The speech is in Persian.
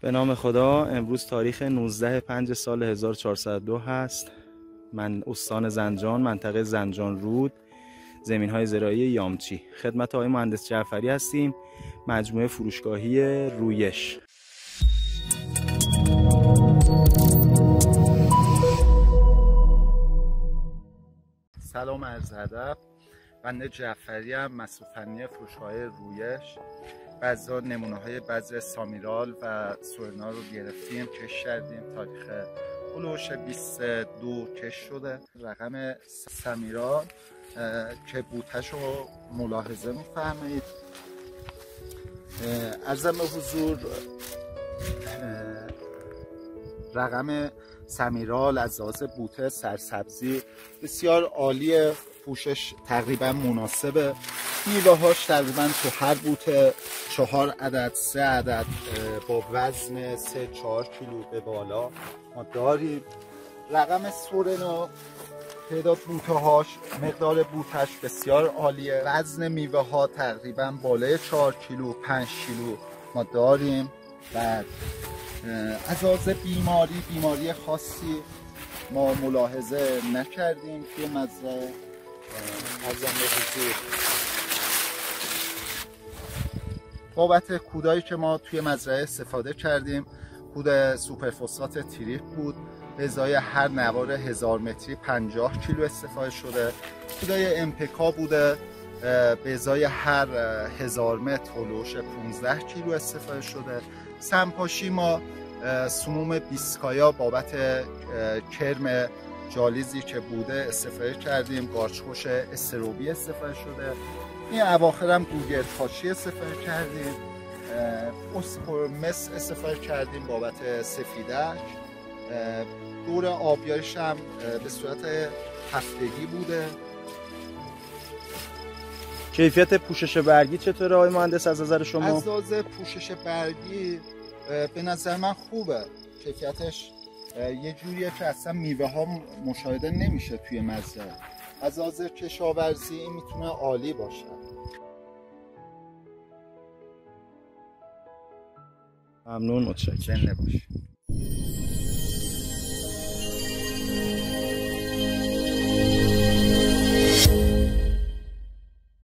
به نام خدا. امروز تاریخ 19/5/1402 هست. من استان زنجان، منطقه زنجان رود، زمین‌های زراعی یامچی. خدمت آقای مهندس جعفری هستیم، مجموعه فروشگاهی رویش. سلام عرض ادب. بنده جعفری ام، مسئول فنی فروشگاه رویش. بعضا نمونه های بذر سامیرال و سورنا رو گرفتیم، کش کردیم. تاریخ هلوش 22 کش شده. رقم سامیرال که بوتش رو ملاحظه می‌فرمایید. عرضم به حضور رقم سامیرال از لحاظ بوته سرسبزی بسیار عالیه، پوشش تقریبا مناسبه. میوه هاش تقریبا تو هر بوته 4 عدد 3 عدد با وزن 3-4 کیلو به بالا ما داریم. رقم سورنا تعداد بوته هاش، مقدار بوتش بسیار عالیه. وزن میوه ها تقریبا بالای 4 کیلو 5 کیلو ما داریم. بعد از لحاظ بیماری خاصی ما ملاحظه نکردیم توی مزرعه. ارزم به حضور بابت کودایی که ما توی مزرعه استفاده کردیم، کود سوپرفوسفات تریپ بود. به ازای هر نوار 1000 متری 50 کیلو استفاده شده. کودای امپکا بوده، به ازای هر 1000 متر هلوش 15 کیلو استفاده شده. سمپاشی ما سموم بیسکایا بابت کرم جالیزی که بوده استفاده کردیم. قارچ‌کش استروبی استفاده شده. این اواخر هم گوگل خاشی استفاده کردیم. اسپورمس استفاده کردیم بابت سفیدک. دور آبیاریش هم به صورت هفتگی بوده. کیفیت پوشش برگی چطوره آقای مهندس از نظر شما؟ از لحاظ پوشش برگی به نظر من خوبه. کیفیتش یه جوریه که اصلا میوه ها مشاهده نمیشه توی مزرعه. از لحاظ کشاورزی این میتونه عالی باشه. ممنون، متشکرم. زنده باشی.